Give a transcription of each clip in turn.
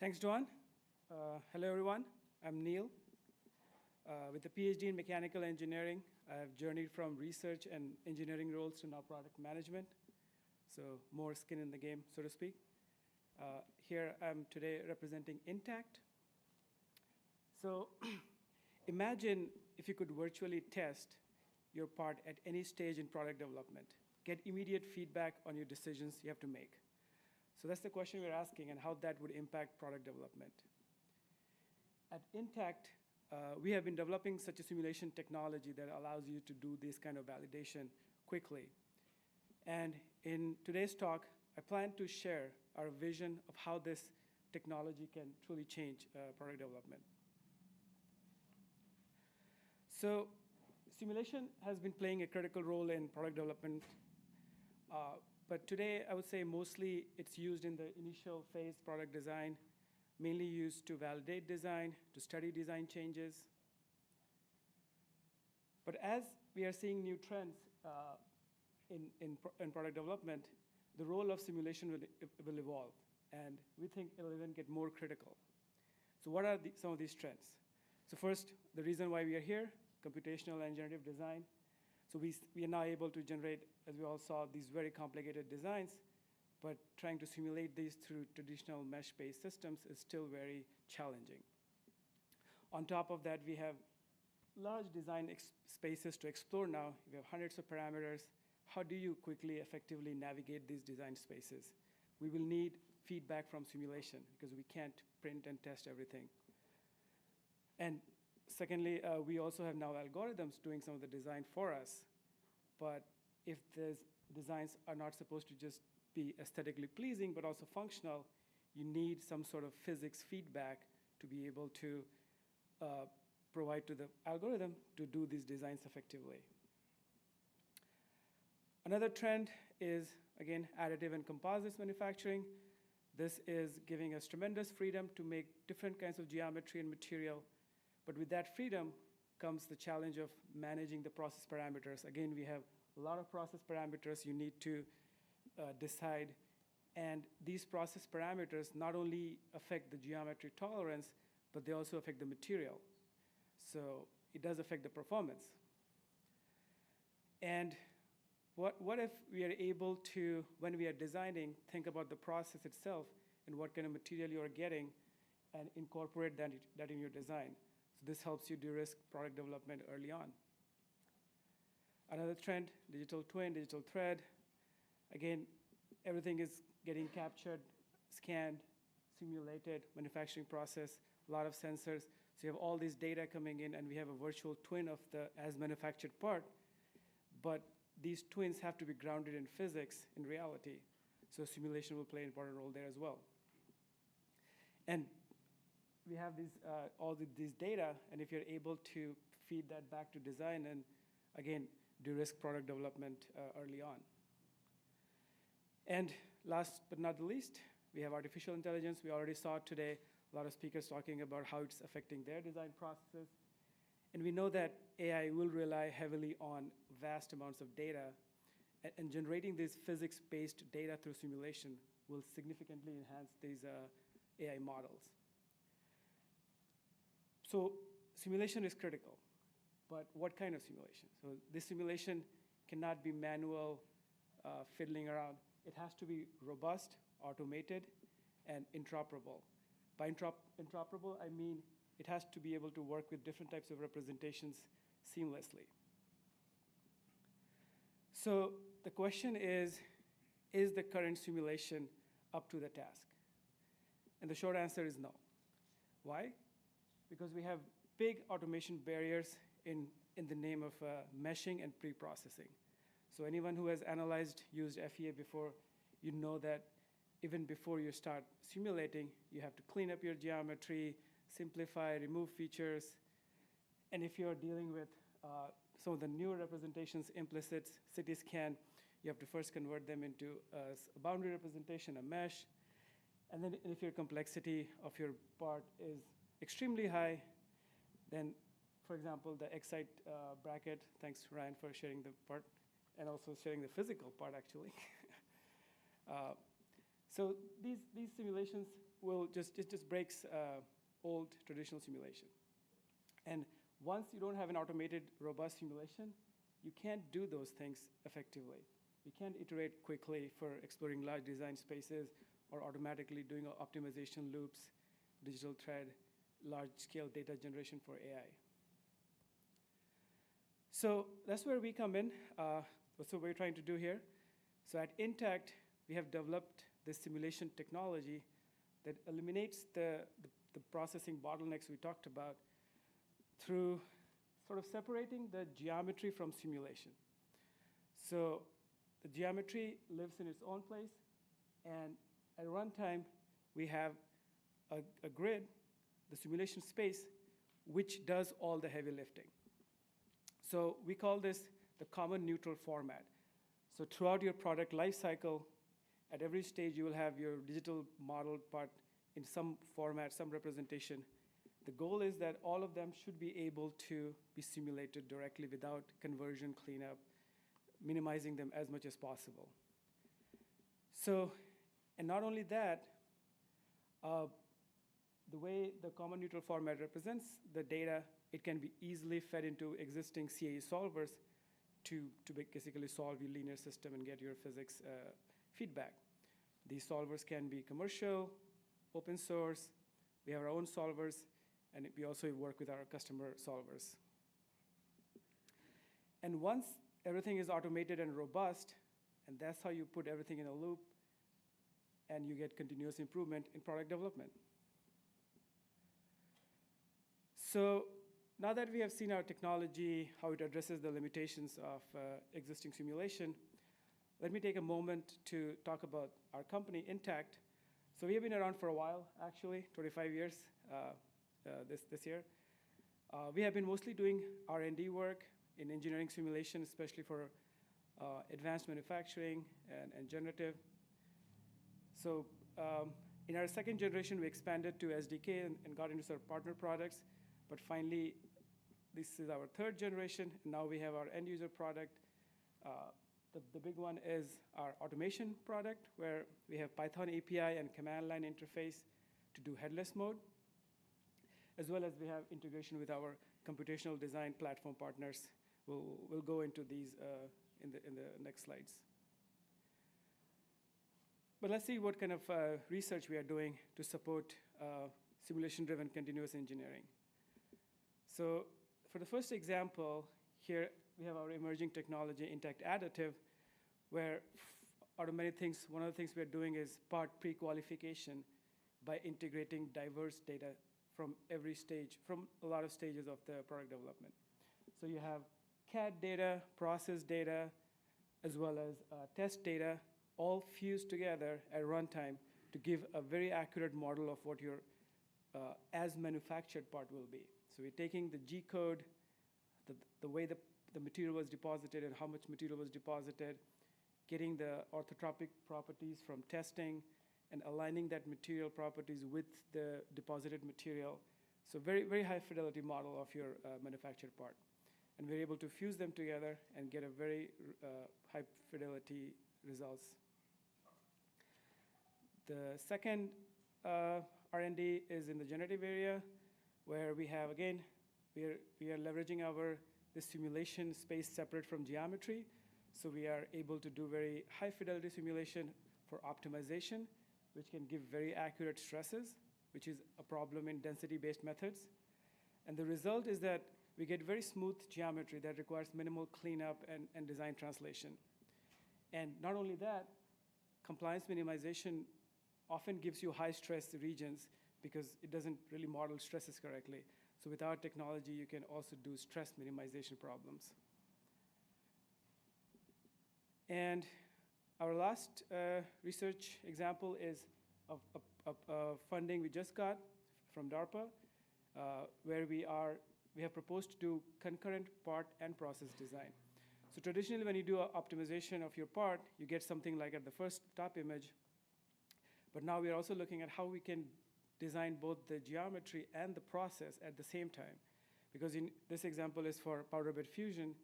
Thanks, Duan. Hello, everyone. I'm Neel. With a PhD in mechanical engineering, I have journeyed from research and engineering roles to now product management, so more skin in the game, so to speak. Here I'm today representing Intact. So imagine if you could virtually test your part at any stage in product development, get immediate feedback on your decisions you have to make. So that's the question we're asking, and how that would impact product development. At Intact, we have been developing such a simulation technology that allows you to do this kind of validation quickly. And in today's talk, I plan to share our vision of how this technology can truly change product development. So simulation has been playing a critical role in product development. But today, I would say mostly it's used in the initial phase product design, mainly used to validate design, to study design changes. But as we are seeing new trends in product development, the role of simulation will evolve, and we think it'll even get more critical. So what are some of these trends? So first, the reason why we are here, computational and generative design. So we are now able to generate, as we all saw, these very complicated designs, but trying to simulate these through traditional mesh-based systems is still very challenging. On top of that, we have large design spaces to explore now. We have hundreds of parameters. How do you quickly, effectively navigate these design spaces? We will need feedback from simulation because we can't print and test everything. And secondly, we also have now algorithms doing some of the design for us. But if these designs are not supposed to just be aesthetically pleasing, but also functional, you need some sort of physics feedback to be able to provide to the algorithm to do these designs effectively. Another trend is, again, additive and composites manufacturing. This is giving us tremendous freedom to make different kinds of geometry and material. But with that freedom comes the challenge of managing the process parameters. Again, we have a lot of process parameters you need to decide. And these process parameters not only affect the geometry tolerance, but they also affect the material. So it does affect the performance. And what if we are able to, when we are designing, think about the process itself and what kind of material you are getting and incorporate that in your design. So this helps you de-risk product development early on. Another trend, digital twin, digital thread. Again, everything is getting captured, scanned, simulated, manufacturing process, a lot of sensors. So you have all this data coming in, and we have a virtual twin of the as-manufactured part. But these twins have to be grounded in physics, in reality. So simulation will play an important role there as well. And we have all these data, and if you're able to feed that back to design and, again, de-risk product development early on. And last but not the least, we have artificial intelligence. We already saw today a lot of speakers talking about how it's affecting their design processes. And we know that AI will rely heavily on vast amounts of data, and generating this physics-based data through simulation will significantly enhance these AI models. So simulation is critical, but what kind of simulation? So this simulation cannot be manual, fiddling around. It has to be robust, automated, and interoperable. By interoperable, I mean it has to be able to work with different types of representations seamlessly. So the question is the current simulation up to the task? And the short answer is no. Why? Because we have big automation barriers in the name of meshing and pre-processing. So anyone who has used FEA before, you know that even before you start simulating, you have to clean up your geometry, simplify, remove features. And if you're dealing with some of the newer representations, implicits, CT scan, you have to first convert them into a boundary representation, a mesh. And then if your complexity of your part is extremely high, then, for example, the Excite bracket, thanks, Ryan, for sharing the part, and also sharing the physical part, actually. So these simulations it just breaks old traditional simulation. And once you don't have an automated, robust simulation, you can't do those things effectively. You can't iterate quickly for exploring large design spaces or automatically doing optimization loops, digital thread, large-scale data generation for AI. So that's where we come in. That's what we're trying to do here. So at Intact, we have developed this simulation technology that eliminates the processing bottlenecks we talked about through sort of separating the geometry from simulation. So the geometry lives in its own place, and at runtime, we have a grid, the simulation space, which does all the heavy lifting. So we call this the common neutral format. So throughout your product lifecycle, at every stage, you will have your digital model part in some format, some representation. The goal is that all of them should be able to be simulated directly without conversion cleanup, minimizing them as much as possible. So, and not only that, the way the common neutral format represents the data, it can be easily fed into existing CAE solvers to basically solve your linear system and get your physics feedback. These solvers can be commercial, open source. We have our own solvers, and we also work with our customer solvers. And once everything is automated and robust, and that's how you put everything in a loop, and you get continuous improvement in product development. So now that we have seen our technology, how it addresses the limitations of existing simulation, let me take a moment to talk about our company, Intact. So we have been around for a while, actually, 25 years this year. We have been mostly doing R&D work in engineering simulation, especially for advanced manufacturing and generative. So in our second generation, we expanded to SDK and got into sort of partner products. But finally, this is our third generation. And now we have our end user product. The big one is our automation product, where we have Python API and command line interface to do headless mode, as well as we have integration with our computational design platform partners. We'll go into these in the next slides. But let's see what kind of research we are doing to support simulation-driven continuous engineering. So for the first example, here we have our emerging technology, Intactgenerative, where out of many things, one of the things we are doing is part pre-qualification by integrating diverse data from every stage, from a lot of stages of the product development. So you have CAD data, process data, as well as test data, all fused together at runtime to give a very accurate model of what your as-manufactured part will be. So we're taking the G code, the way the material was deposited and how much material was deposited, getting the orthotropic properties from testing, and aligning that material properties with the deposited material. So very, very high fidelity model of your manufactured part. And we're able to fuse them together and get a very high fidelity results. The second R&D is in the generative area, where we have, again, we are leveraging the simulation space separate from geometry. So we are able to do very high fidelity simulation for optimization, which can give very accurate stresses, which is a problem in density-based methods. And the result is that we get very smooth geometry that requires minimal cleanup and design translation. And not only that, compliance minimization often gives you high stress regions because it doesn't really model stresses correctly. So with our technology, you can also do stress minimization problems. And our last research example is of funding we just got from DARPA, where we have proposed to do concurrent part and process design. So traditionally, when you do an optimization of your part, you get something like at the first top image. But now we are also looking at how we can design both the geometry and the process at the same time. Because in this example is for powder bed fusion,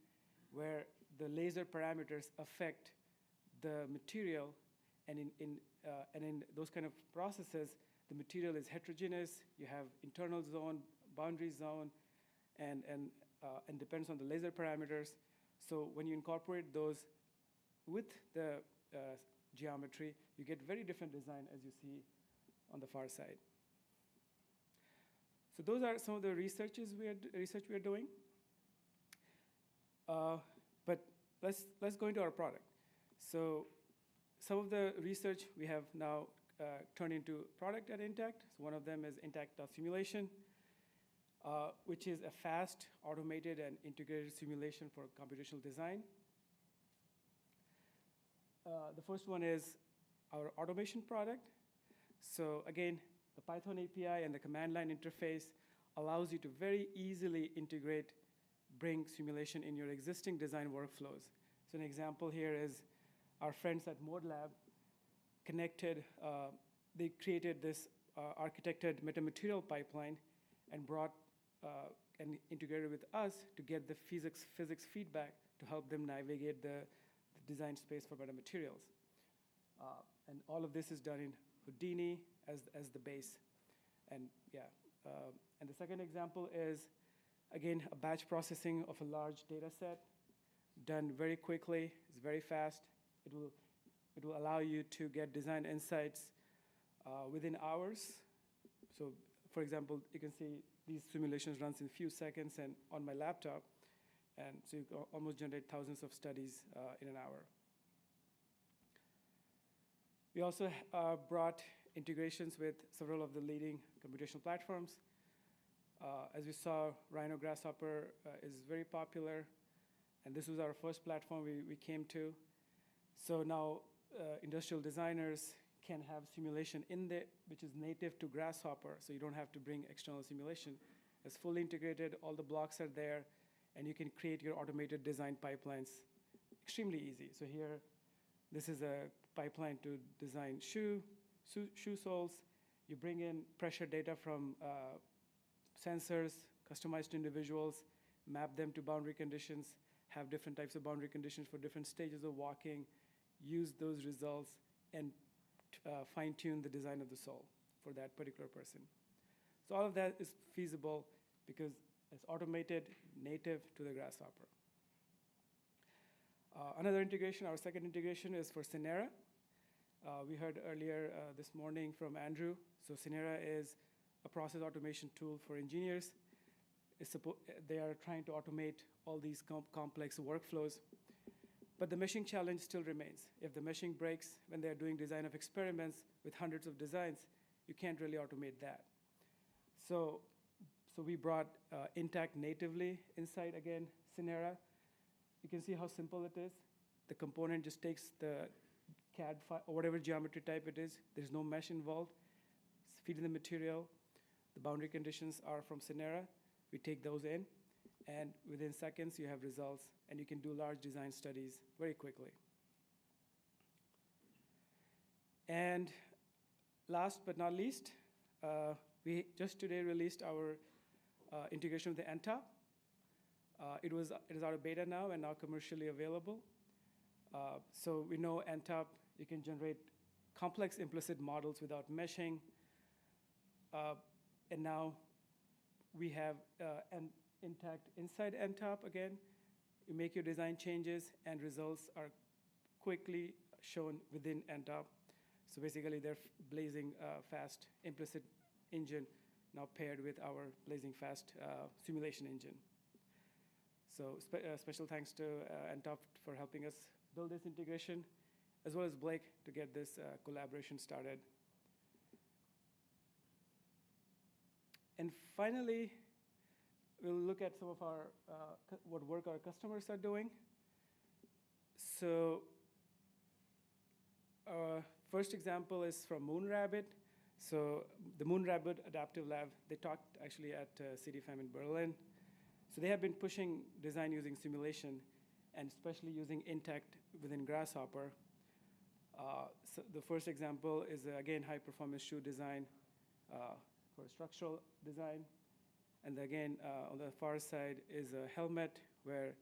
where the laser parameters affect the material, and in those kind of processes, the material is heterogeneous. You have internal zone, boundary zone, and depends on the laser parameters. So when you incorporate those with the geometry, you get very different design, as you see on the far side. So those are some of the research we are doing. But let's go into our product. So some of the research we have now turned into product at Intact. So one of them is Intact.simulation, which is a fast, automated, and integrated simulation for computational design. The first one is our automation product. So again, the Python API and the command line interface allows you to very easily integrate, bring simulation in your existing design workflows. So an example here is our friends at ModeLab they created this architected metamaterial pipeline and brought and integrated with us to get the physics feedback to help them navigate the design space for metamaterials. And all of this is done in Houdini as the base. And and the second example is, again, a batch processing of a large data set done very quickly. It's very fast. It will allow you to get design insights within hours. So for example, you can see these simulations runs in a few seconds and on my laptop. And so you can almost generate thousands of studies in an hour. We also brought integrations with several of the leading computational platforms. As we saw, Rhino Grasshopper is very popular, and this was our first platform we came to. So now industrial designers can have simulation in there, which is native to Grasshopper, so you don't have to bring external simulation. It's fully integrated, all the blocks are there, and you can create your automated design pipelines extremely easy. So here, this is a pipeline to design shoe soles. You bring in pressure data from sensors, customized to individuals, map them to boundary conditions, have different types of boundary conditions for different stages of walking, use those results, and fine-tune the design of the sole for that particular person. So all of that is feasible because it's automated, native to the Grasshopper. Another integration, our second integration, is for Sena. We heard earlier this morning from Andrew. So Sena is a process automation tool for engineers. They are trying to automate all these complex workflows. But the meshing challenge still remains. If the meshing breaks when they're doing design of experiments with hundreds of designs, you can't really automate that. So we brought Intact natively inside, again, Sena. You can see how simple it is. The component just takes the CAD file, or whatever geometry type it is. There's no mesh involved. It's feeding the material. The boundary conditions are from Sena. We take those in, and within seconds, you have results, and you can do large design studies very quickly. And last but not least, we just today released our integration with the enta. It is out of beta now and now commercially available. So we know enta, you can generate complex implicit models without meshing. And now we have an Intact inside enta again. You make your design changes, and results are quickly shown within enta. So basically, they're blazing fast implicit engine now paired with our blazing fast simulation engine. So special thanks to enta for helping us build this integration, as well as Blake to get this collaboration started. And finally, we'll look at some of our what work our customers are doing. So first example is from Moonrabbit. So the Moonrabbit Adaptive Lab, they talked actually at CDFAM in Berlin. So they have been pushing design using simulation, and especially using Intact within Grasshopper. So the first example is, again, high-performance shoe design for structural design. And again, on the far side is a helmet where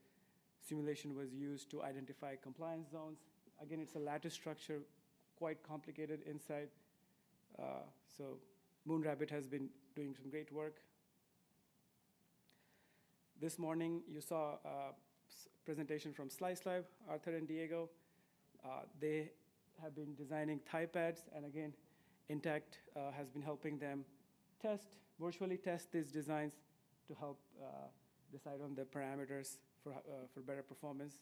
simulation was used to identify compliance zones. Again, it's a lattice structure, quite complicated inside. So Moonrabbit has been doing some great work. This morning, you saw a presentation from Slice Lab, Arthur and Diego. They have been designing ThaiPads, and again, Intact has been helping them virtually test these designs to help decide on the parameters for better performance.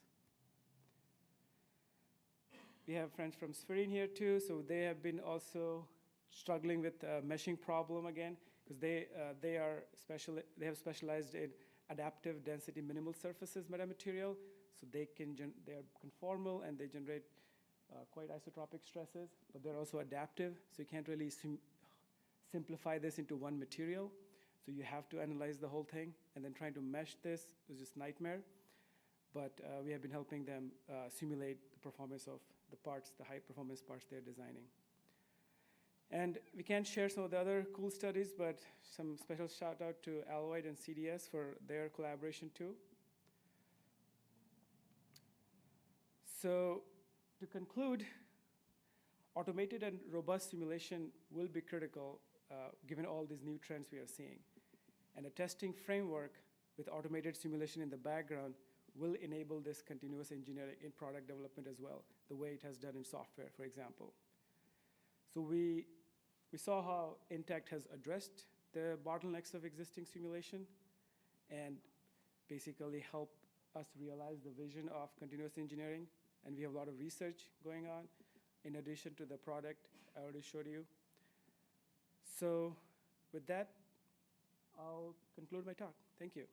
We have friends from Sphyrine here too, so they have been also struggling with meshing problem again, because they have specialized in adaptive density minimal surfaces metamaterial, so they are conformal and they generate quite isotropic stresses, but they're also adaptive, so you can't really simplify this into one material. So you have to analyze the whole thing, and then trying to mesh this was just nightmare. But we have been helping them simulate the performance of the parts, the high performance parts they're designing. And we can share some of the other cool studies, but some special shout out to Alloyd and CDS for their collaboration too. So to conclude, automated and robust simulation will be critical given all these new trends we are seeing. And a testing framework with automated simulation in the background will enable this continuous engineering in product development as well, the way it has done in software, for example. So we saw how Intact has addressed the bottlenecks of existing simulation and basically help us realize the vision of continuous engineering. And we have a lot of research going on in addition to the product I already showed you. So with that, I'll conclude my talk. Thank you.